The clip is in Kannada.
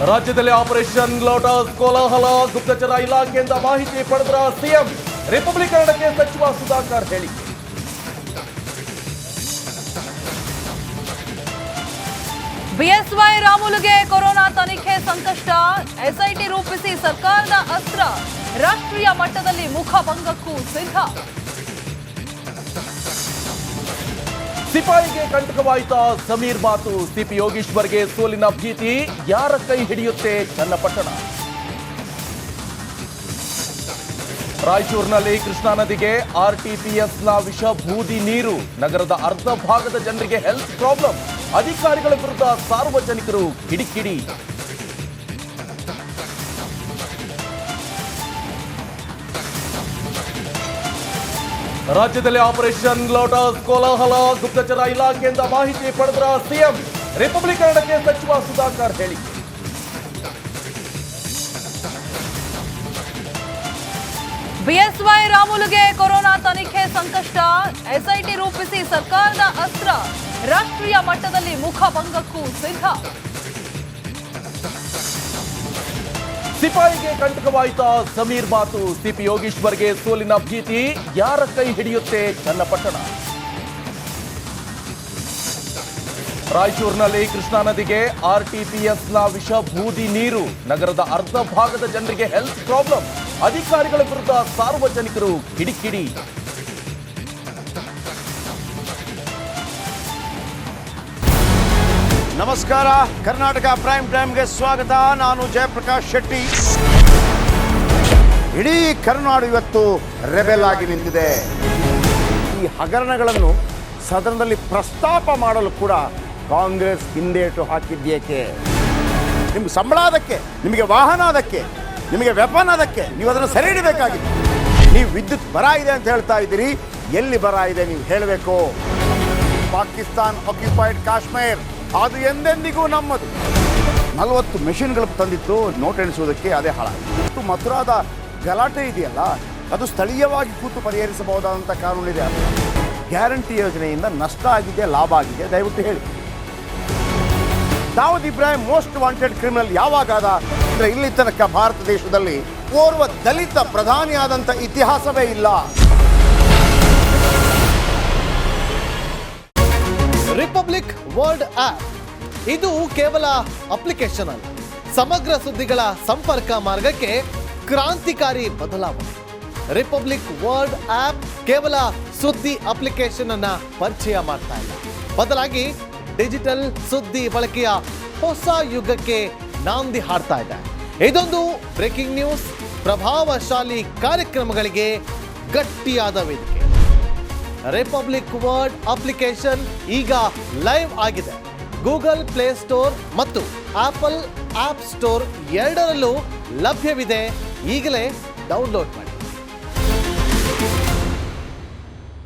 ರಾಜ್ಯದಲ್ಲಿ ಆಪರೇಷನ್ ಲೋಟಸ್ ಕೋಲಾಹಲ, ಗುಪ್ತಚರ ಇಲಾಖೆಯಿಂದ ಮಾಹಿತಿ ಪಡೆದ ಸಿಎಂ. ರಿಪಬ್ಲಿಕ್ ಕನ್ನಡಕ್ಕೆ ಸಚಿವ ಸುಧಾಕರ್ ಹೇಳಿಕೆ. ಬಿಎಸ್ವೈ ರಾಮುಲುಗೆ ಕೊರೋನಾ ತನಿಖೆ ಸಂಕಷ್ಟ, ಎಸ್ಐಟಿ ರೂಪಿಸಿ ಸರ್ಕಾರದ ಅಸ್ತ್ರ, ರಾಷ್ಟ್ರೀಯ ಮಟ್ಟದಲ್ಲಿ ಮುಖಭಂಗಕ್ಕೂ ಸಿದ್ಧ. ಸಿಪಾಯಿಗೆ ಕಂಟಕವಾಯಿತ ಸಮೀರ್ ಮಾತು, ಸಿಪಿ ಯೋಗೀಶ್ವರ್ಗೆ ಸೋಲಿನ ಭೀತಿ, ಯಾರ ಕೈ ಹಿಡಿಯುತ್ತೆ ಚನ್ನಪಟ್ಟಣ. ರಾಯಚೂರಿನಲ್ಲಿ ಕೃಷ್ಣಾ ನದಿಗೆ ಆರ್ಟಿಪಿಎಸ್ನ ವಿಷ ಬೂದಿ ನೀರು, ನಗರದ ಅರ್ಧ ಭಾಗದ ಜನರಿಗೆ ಹೆಲ್ತ್ ಪ್ರಾಬ್ಲಮ್, ಅಧಿಕಾರಿಗಳ ವಿರುದ್ಧ ಸಾರ್ವಜನಿಕರು ಕಿಡಿಕಿಡಿ. ರಾಜ್ಯದಲ್ಲಿ ಆಪರೇಷನ್ ಲೋಟಸ್ ಕೋಲಾಹಲ, ಗುಪ್ತಚರ ಇಲಾಖೆಯಿಂದ ಮಾಹಿತಿ ಪಡೆದ ಸಿಎಂ. ರಿಪಬ್ಲಿಕ್ ಕನ್ನಡಕ್ಕೆ ಸಚಿವ ಸುಧಾಕರ್ ಹೇಳಿಕೆ. ಬಿಎಸ್ವೈ ರಾಮುಲುಗೆ ಕೊರೋನಾ ತನಿಖೆ ಸಂಕಷ್ಟ, ಎಸ್ಐಟಿ ರೂಪಿಸಿ ಸರ್ಕಾರದ ಅಸ್ತ್ರ, ರಾಷ್ಟ್ರೀಯ ಮಟ್ಟದಲ್ಲಿ ಮುಖಭಂಗಕ್ಕೂ ಸಿದ್ಧ. ಸಿಪಾಯಿಗೆ ಕಂಟಕವಾಯಿತ ಸಮೀರ್ ಮಾತು, ಸಿಪಿ ಯೋಗೀಶ್ವರ್ಗೆ ಸೋಲಿನ ಭೀತಿ, ಯಾರ ಕೈ ಹಿಡಿಯುತ್ತೆ ಚನ್ನಪಟ್ಟಣ. ರಾಯಚೂರಿನಲ್ಲಿ ಕೃಷ್ಣಾ ನದಿಗೆ ಆರ್ಟಿಪಿಎಸ್ನ ವಿಷ ಬೂದಿ ನೀರು, ನಗರದ ಅರ್ಧ ಭಾಗದ ಜನರಿಗೆ ಹೆಲ್ತ್ ಪ್ರಾಬ್ಲಮ್, ಅಧಿಕಾರಿಗಳ ವಿರುದ್ಧ ಸಾರ್ವಜನಿಕರು ಕಿಡಿಕಿಡಿ. ನಮಸ್ಕಾರ, ಕರ್ನಾಟಕ ಪ್ರೈಮ್ ಟೈಮ್ಗೆ ಸ್ವಾಗತ. ನಾನು ಜಯಪ್ರಕಾಶ್ ಶೆಟ್ಟಿ. ಇಡೀ ಕರ್ನಾಡು ಇವತ್ತು ರೆಬೆಲ್ ಆಗಿ ನಿಂತಿದೆ. ಈ ಹಗರಣಗಳನ್ನು ಸದನದಲ್ಲಿ ಪ್ರಸ್ತಾಪ ಮಾಡಲು ಕೂಡ ಕಾಂಗ್ರೆಸ್ ಹಿಂದೇಟು ಹಾಕಿದ್ದೇಕೆ? ನಿಮ್ಗೆ ಸಂಬಳ ಅದಕ್ಕೆ, ನಿಮಗೆ ವಾಹನ ಅದಕ್ಕೆ, ನಿಮಗೆ ವೆಪನ್ ಅದಕ್ಕೆ, ನೀವು ಅದನ್ನು ಸೆರೆ ಹಿಡಬೇಕಾಗಿತ್ತು. ನೀವು ವಿದ್ಯುತ್ ಬರ ಇದೆ ಅಂತ ಹೇಳ್ತಾ ಇದ್ದೀರಿ, ಎಲ್ಲಿ ಬರ ಇದೆ ನೀವು ಹೇಳಬೇಕು. ಪಾಕಿಸ್ತಾನ್ ಆಕ್ಯುಪೈಡ್ ಕಾಶ್ಮೀರ್ ಅದು ಎಂದೆಂದಿಗೂ ನಮ್ಮದು. 40 ಮೆಷಿನ್ಗಳು ತಂದಿತ್ತು ನೋಟ್ ಎಣಿಸುವುದಕ್ಕೆ, ಅದೇ ಹಾಳಾಯಿತು. ಮಥುರಾದ ಗಲಾಟೆ ಇದೆಯಲ್ಲ, ಅದು ಸ್ಥಳೀಯವಾಗಿ ಕೂತು ಪರಿಹರಿಸಬಹುದಾದಂಥ ಕಾನೂನಿದೆ. ಗ್ಯಾರಂಟಿ ಯೋಜನೆಯಿಂದ ನಷ್ಟ ಆಗಿದೆ, ಲಾಭ ಆಗಿದೆ, ದಯವಿಟ್ಟು ಹೇಳಿ. Dawood Ibrahim most wanted criminal ಯಾವಾಗಾದ ಅಂದರೆ ಇಲ್ಲಿ ತನಕ ಭಾರತ ದೇಶದಲ್ಲಿ ಓರ್ವ ದಲಿತ ಪ್ರಧಾನಿಯಾದಂಥ ಇತಿಹಾಸವೇ ಇಲ್ಲ. ರಿಪಬ್ಲಿಕ್ ವರ್ಲ್ಡ್ ಆಪ್ ಇದು ಕೇವಲ ಅಪ್ಲಿಕೇಶನ್ ಅಲ್ಲ, ಸಮಗ್ರ ಸುದ್ದಿಗಳ ಸಂಪರ್ಕ ಮಾರ್ಗಕ್ಕೆ ಕ್ರಾಂತಿಕಾರಿ ಬದಲಾವಣೆ. ರಿಪಬ್ಲಿಕ್ ವರ್ಲ್ಡ್ ಆಪ್ ಕೇವಲ ಸುದ್ದಿ ಅಪ್ಲಿಕೇಶನ್ ಅನ್ನ ಪರಿಚಯ ಮಾಡ್ತಾ ಇಲ್ಲ, ಬದಲಾಗಿ ಡಿಜಿಟಲ್ ಸುದ್ದಿ ಬಳಕೆಯ ಹೊಸ ಯುಗಕ್ಕೆ ನಾಂದಿ ಹಾಡ್ತಾ ಇದೆ. ಇದೊಂದು ಬ್ರೇಕಿಂಗ್ ನ್ಯೂಸ್, ಪ್ರಭಾವಶಾಲಿ ಕಾರ್ಯಕ್ರಮಗಳಿಗೆ ಗಟ್ಟಿಯಾದ ವೇದಿಕೆ. ರಿಪಬ್ಲಿಕ್ ವರ್ಲ್ಡ್ ಅಪ್ಲಿಕೇಶನ್ ಈಗ ಲೈವ್ ಆಗಿದೆ. ಗೂಗಲ್ ಪ್ಲೇ ಸ್ಟೋರ್ ಮತ್ತು ಆಪಲ್ ಆಪ್ ಸ್ಟೋರ್ ಎರಡರಲ್ಲೂ ಲಭ್ಯವಿದೆ. ಈಗಲೇ ಡೌನ್ಲೋಡ್ ಮಾಡಿ.